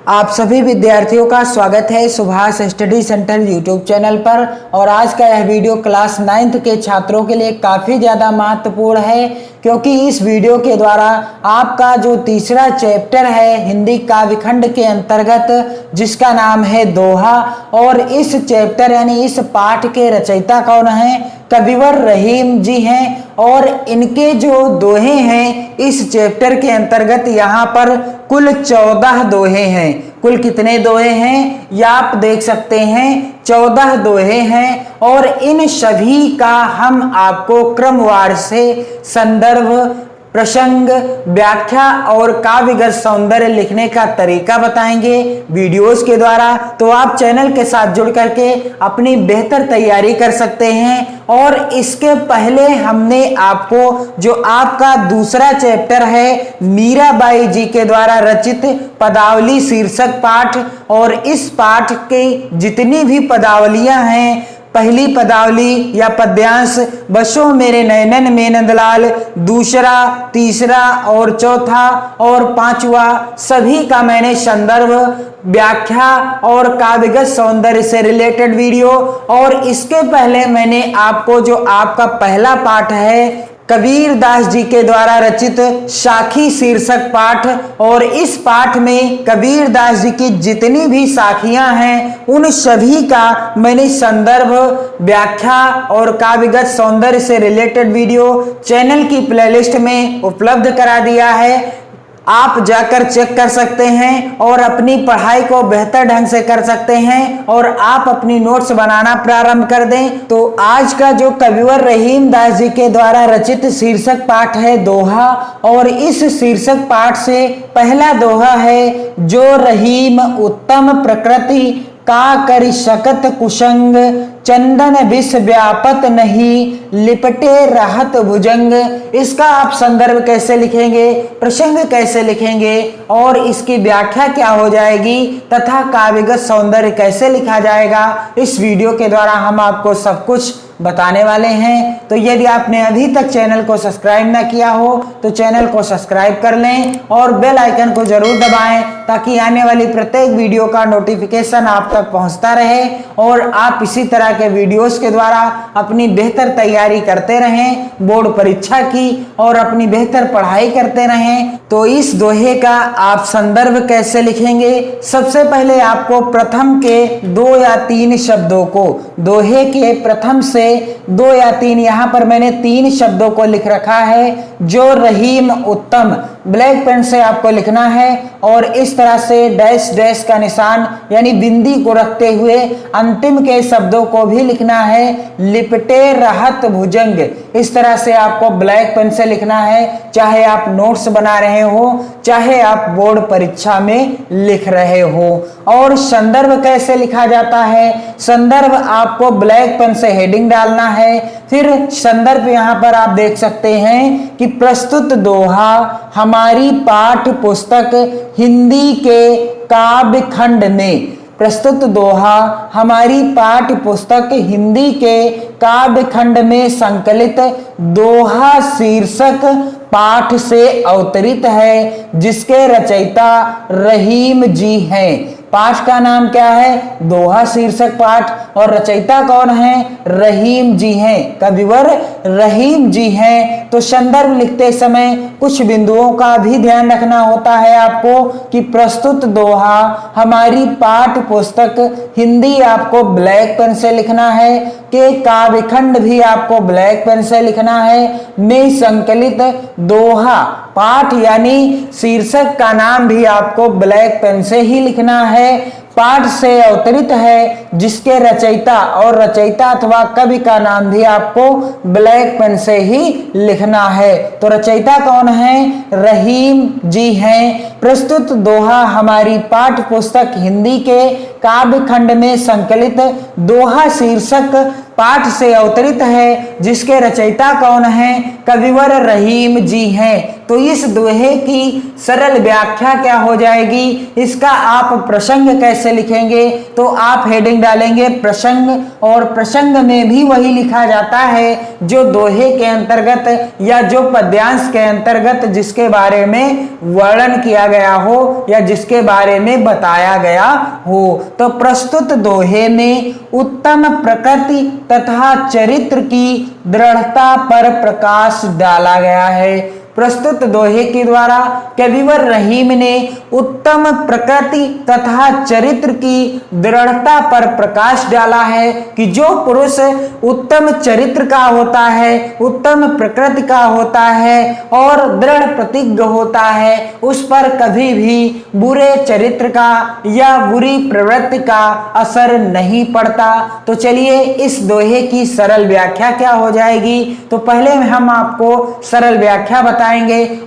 आप सभी विद्यार्थियों का स्वागत है Subhash study centre YouTube channel पर। और आज का यह वीडियो क्लास 9th के छात्रों के लिए काफ़ी ज़्यादा महत्वपूर्ण है, क्योंकि इस वीडियो के द्वारा आपका जो तीसरा चैप्टर है हिंदी काव्यखंड के अंतर्गत, जिसका नाम है दोहा, और इस चैप्टर यानी इस पाठ के रचयिता कौन हैं? कविवर रहीम जी हैं। और इनके जो दोहे हैं इस चैप्टर के अंतर्गत यहाँ पर कुल 14 दोहे हैं। कुल कितने दोहे हैं या आप देख सकते हैं 14 दोहे हैं। और इन सभी का हम आपको क्रमवार से संदर्भ, प्रसंग, व्याख्या और काव्यगत सौंदर्य लिखने का तरीका बताएंगे वीडियोस के द्वारा। तो आप चैनल के साथ जुड़ करके अपनी बेहतर तैयारी कर सकते हैं। और इसके पहले हमने आपको जो आपका दूसरा चैप्टर है मीराबाई जी के द्वारा रचित पदावली शीर्षक पाठ, और इस पाठ के जितनी भी पदावलियां हैं, पहली पदावली या पद्यांश बसो मेरे नयनन में नंदलाल, दूसरा, तीसरा और चौथा और पांचवा, सभी का मैंने संदर्भ, व्याख्या और काव्यगत सौंदर्य से रिलेटेड वीडियो। और इसके पहले मैंने आपको जो आपका पहला पाठ है कबीर दास जी के द्वारा रचित साखी शीर्षक पाठ, और इस पाठ में कबीर दास जी की जितनी भी साखियां हैं उन सभी का मैंने संदर्भ, व्याख्या और काव्यगत सौंदर्य से रिलेटेड वीडियो चैनल की प्लेलिस्ट में उपलब्ध करा दिया है। आप जाकर चेक कर सकते हैं और अपनी पढ़ाई को बेहतर ढंग से कर सकते हैं, और आप अपनी नोट्स बनाना प्रारंभ कर दें। तो आज का जो कविवर रहीम दास जी के द्वारा रचित शीर्षक पाठ है दोहा, और इस शीर्षक पाठ से पहला दोहा है जो रहीम उत्तम प्रकृति का करि शकत कुशंग, चंदन विष व्यापत नहीं लिपटे रहत भुजंग। इसका आप संदर्भ कैसे लिखेंगे, प्रसंग कैसे लिखेंगे और इसकी व्याख्या क्या हो जाएगी तथा काव्यगत सौंदर्य कैसे लिखा जाएगा, इस वीडियो के द्वारा हम आपको सब कुछ बताने वाले हैं। तो यदि आपने अभी तक चैनल को सब्सक्राइब ना किया हो तो चैनल को सब्सक्राइब कर लें और बेल आइकन को जरूर दबाएं, ताकि आने वाली प्रत्येक वीडियो का नोटिफिकेशन आप तक पहुंचता रहे और आप इसी तरह के वीडियोस के द्वारा अपनी बेहतर तैयारी करते रहें बोर्ड परीक्षा की, और अपनी बेहतर पढ़ाई करते रहें। तो इस दोहे का आप संदर्भ कैसे लिखेंगे? सबसे पहले आपको प्रथम के 2 या 3 शब्दों को, दोहे के प्रथम से 2 या 3, यहां पर मैंने 3 शब्दों को लिख रखा है। जो रहीम उत्तम, ब्लैक पेन से आपको लिखना है और इस तरह से डैश डैश का निशान यानी बिंदी को रखते हुए अंतिम के शब्दों को भी लिखना है। लिपटे रहत भुजंग, इस तरह से आपको ब्लैक पेन से लिखना है, चाहे आप नोट्स बना रहे हो, चाहे आप बोर्ड परीक्षा में लिख रहे हो। और संदर्भ कैसे लिखा जाता है? संदर्भ आपको ब्लैक पेन से हेडिंग डालना है। फिर संदर्भ यहां पर आप देख सकते हैं कि प्रस्तुत दोहा हमारी पाठ्य पुस्तक हिंदी के काव्य खंड में, प्रस्तुत दोहा हमारी पाठ्य पुस्तक हिंदी के काव्य खंड में संकलित दोहा शीर्षक पाठ से अवतरित है, जिसके रचयिता रहीम जी हैं। पाठ का नाम क्या है? दोहा शीर्षक पाठ, और रचयिता कौन है? रहीम जी हैं, कविवर रहीम जी हैं। तो संदर्भ लिखते समय कुछ बिंदुओं का भी ध्यान रखना होता है आपको कि प्रस्तुत दोहा हमारी पाठ्य पुस्तक हिंदी आपको ब्लैक पेन से लिखना है, के काव्यखंड भी आपको ब्लैक पेन से लिखना है, में संकलित दोहा पाठ यानी शीर्षक का नाम भी आपको ब्लैक पेन से ही लिखना है। पाठ से अवतरित है, जिसके रचयिता और रचयिता अथवा कवि का नाम भी आपको ब्लैक पेन से ही लिखना है। तो रचयिता कौन है? रहीम जी हैं। प्रस्तुत दोहा हमारी पाठ्य पुस्तक हिंदी के काव्य खंड में संकलित दोहा शीर्षक पाठ से अवतरित है, जिसके रचयिता कौन है? कविवर रहीम जी हैं। तो इस दोहे की सरल व्याख्या क्या हो जाएगी, इसका आप प्रसंग कैसे लिखेंगे? तो आप हेडिंग डालेंगे प्रसंग, और प्रसंग में भी वही लिखा जाता है जो दोहे के अंतर्गत या जो पद्यांश के अंतर्गत जिसके बारे में वर्णन किया गया हो या जिसके बारे में बताया गया हो। तो प्रस्तुत दोहे में उत्तम प्रकृति तथा चरित्र की दृढ़ता पर प्रकाश डाला गया है। प्रस्तुत दोहे के द्वारा कविवर रहीम ने उत्तम प्रकृति तथा चरित्र की दृढ़ता पर प्रकाश डाला है कि जो पुरुष उत्तम चरित्र का होता है, उत्तम प्रकृति का होता है और दृढ़ प्रतिज्ञ होता है, उस पर कभी भी बुरे चरित्र का या बुरी प्रवृत्ति का असर नहीं पड़ता। तो चलिए इस दोहे की सरल व्याख्या क्या हो जाएगी। तो पहले हम आपको सरल व्याख्या बताएंगे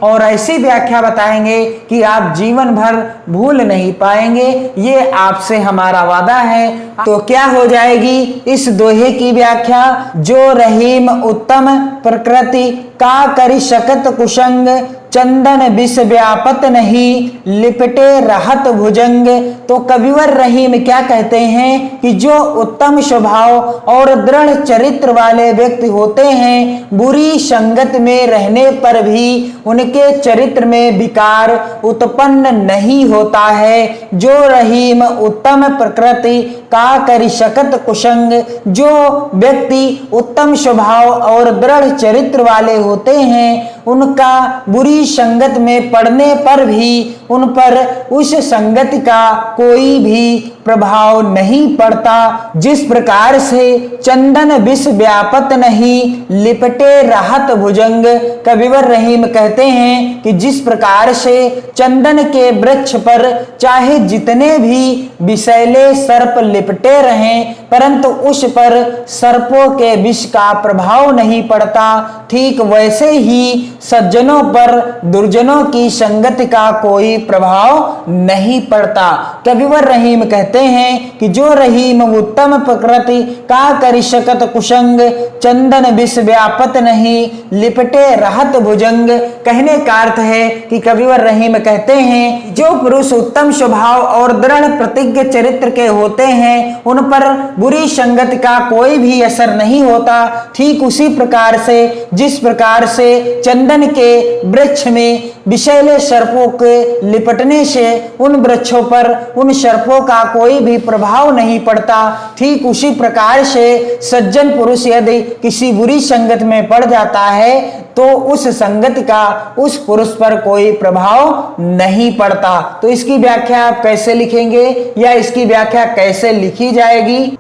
और ऐसी व्याख्या बताएंगे कि आप जीवन भर भूल नहीं पाएंगे, ये आपसे हमारा वादा है। तो क्या हो जाएगी इस दोहे की व्याख्या? जो रहीम उत्तम प्रकृति का करी शकत कुशंग, चंदन विष व्यापत नहीं लिपटे रहत भुजंग। तो कविवर रहीम क्या कहते हैं कि जो उत्तम स्वभाव और दृढ़ चरित्र वाले व्यक्ति होते हैं, बुरी संगत में रहने पर भी उनके चरित्र में विकार उत्पन्न नहीं होता है। जो रहीम उत्तम प्रकृति का करी शकत कुशंग, जो व्यक्ति उत्तम स्वभाव और दृढ़ चरित्र वाले होते हैं, उनका बुरी संगत में पड़ने पर भी उन पर उस संगति का कोई भी प्रभाव नहीं पड़ता। जिस प्रकार से चंदन विष व्यापत नहीं लिपटे राहत भुजंग, कविवर रहीम कहते हैं कि जिस प्रकार से चंदन के वृक्ष पर चाहे जितने भी विषैले सर्प लिपटे रहें, परंतु उस पर सर्पों के विष का प्रभाव नहीं पड़ता, ठीक वैसे ही सज्जनों पर दुर्जनों की संगति का कोई प्रभाव नहीं पड़ता। कविवर रहीम कहते हैं कि जो रहीम उत्तम प्रकृति का करी शकत कुशंग, चंदन विष व्यापत नहीं लिपटे रहत भुजंग। कहने का अर्थ है कि कविवर रहीम कहते हैं जो पुरुष उत्तम स्वभाव और दृढ़ प्रतिज्ञ चरित्र के होते हैं, उन पर बुरी संगति का कोई भी असर नहीं होता। ठीक उसी प्रकार से जिस प्रकार से चंदन के वृक्ष में विषैले सर्पों के लिपटने से उन वृक्षों पर उन सर्पों का कोई भी प्रभाव नहीं पड़ता, ठीक उसी प्रकार से सज्जन पुरुष यदि किसी बुरी संगत में पड़ जाता है तो उस संगति का उस पुरुष पर कोई प्रभाव नहीं पड़ता। तो इसकी व्याख्या आप कैसे लिखेंगे या इसकी व्याख्या कैसे लिखी जाएगी?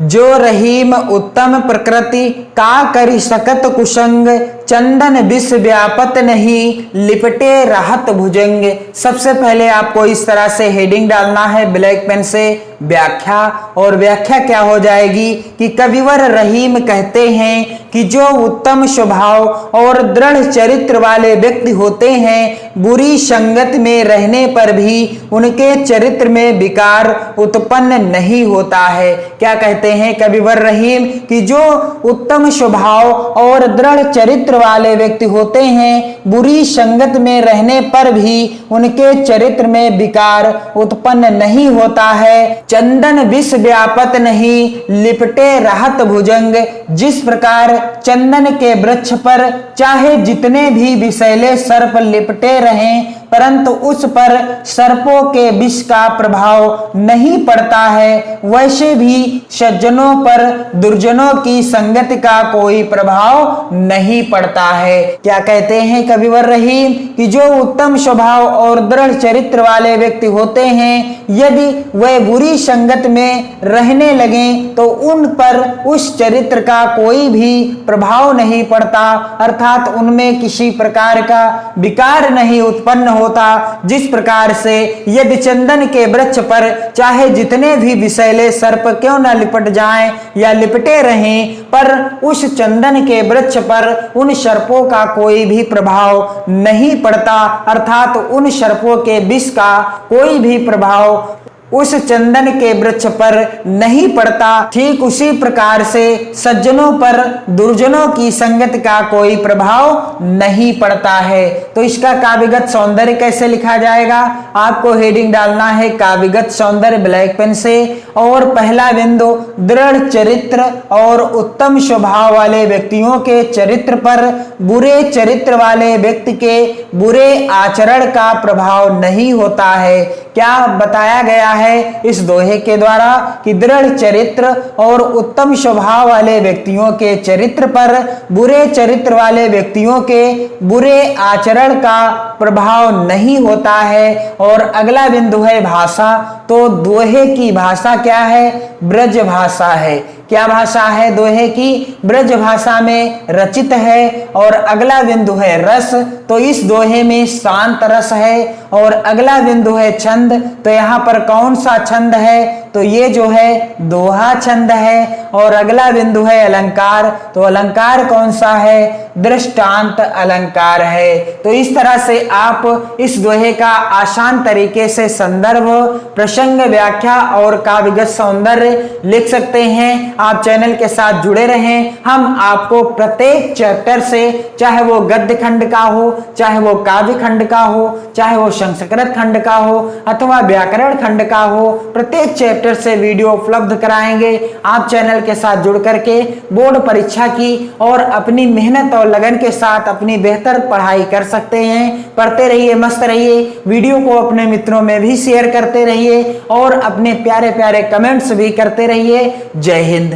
जो रहीम उत्तम प्रकृति का करी सकत कुशंग, चंदन विष व्यापत नहीं लिपटे रहत भुजंग। सबसे पहले आपको इस तरह से हेडिंग डालना है ब्लैक पेन से व्याख्या, और व्याख्या क्या हो जाएगी कि कविवर रहीम कहते हैं कि जो उत्तम स्वभाव और दृढ़ चरित्र वाले व्यक्ति होते हैं, बुरी संगत में रहने पर भी उनके चरित्र में विकार उत्पन्न नहीं होता है। क्या कहते हैं कविवर रहीम कि जो उत्तम स्वभाव और दृढ़ चरित्र वाले व्यक्ति होते हैं, बुरी संगत में रहने पर भी उनके चरित्र में विकार उत्पन्न नहीं होता है। चंदन विष व्यापत नहीं लिपटे रहत भुजंग। जिस प्रकार चंदन के वृक्ष पर चाहे जितने भी विषैले सर्प लिपटे रहें, परंतु उस पर सर्पों के विष का प्रभाव नहीं पड़ता है, वैसे भी सज्जनों पर दुर्जनों की संगति का कोई प्रभाव नहीं पड़ता है। क्या कहते हैं कविवर रहीम कि जो उत्तम स्वभाव और दृढ़ चरित्र वाले व्यक्ति होते हैं, यदि वह बुरी संगत में रहने लगे तो उन पर उस चरित्र का कोई भी प्रभाव नहीं पड़ता, अर्थात उनमें किसी प्रकार का विकार नहीं उत्पन्न होता। जिस प्रकार से यदि चंदन के वृक्ष पर चाहे जितने भी विषैले सर्प क्यों न लिपट जाएं या लिपटे रहें, पर उस चंदन के वृक्ष पर उन सर्पों का कोई भी प्रभाव नहीं पड़ता, अर्थात उन सर्पों के विष का कोई भी प्रभाव उस चंदन के वृक्ष पर नहीं पड़ता, ठीक उसी प्रकार से सज्जनों पर दुर्जनों की संगत का कोई प्रभाव नहीं पड़ता है। तो इसका काव्यगत सौंदर्य कैसे लिखा जाएगा, आपको हेडिंग डालना है काव्यगत सौंदर्य ब्लैक पेन से। और पहला बिंदु, दृढ़ चरित्र और उत्तम स्वभाव वाले व्यक्तियों के चरित्र पर बुरे चरित्र वाले व्यक्ति के बुरे आचरण का प्रभाव नहीं होता है। क्या बताया गया है इस दोहे के द्वारा कि दृढ़ चरित्र और उत्तम स्वभाव वाले व्यक्तियों के चरित्र पर बुरे चरित्र वाले व्यक्तियों के बुरे आचरण का प्रभाव नहीं होता है। और अगला बिंदु है भाषा। तो दोहे की भाषा क्या है, ब्रज भाषा है। क्या भाषा है दोहे की, ब्रज भाषा में रचित है। और अगला बिंदु है रस, तो इस दोहे में शांत रस है। और अगला बिंदु है छंद, तो यहाँ पर कौन सा छंद है, तो ये जो है दोहा छंद है। और अगला बिंदु है अलंकार, तो अलंकार कौन सा है, दृष्टांत अलंकार है। तो इस तरह से आप इस दोहे का आसान तरीके से संदर्भ, प्रसंग, व्याख्या और काव्यगत सौंदर्य लिख सकते हैं। आप चैनल के साथ जुड़े रहें। हम आपको प्रत्येक चैप्टर से, चाहे वो गद्य खंड का हो, चाहे वो काव्य खंड का हो, चाहे वो संस्कृत खंड का हो अथवा व्याकरण खंड का हो, प्रत्येक चैप्टर से वीडियो उपलब्ध कराएंगे। आप चैनल के साथ जुड़ करके बोर्ड परीक्षा की और अपनी मेहनत और लगन के साथ अपनी बेहतर पढ़ाई कर सकते हैं। पढ़ते रहिए, मस्त रहिए, वीडियो को अपने मित्रों में भी शेयर करते रहिए और अपने प्यारे प्यारे कमेंट्स भी करते रहिए। जय हिंद।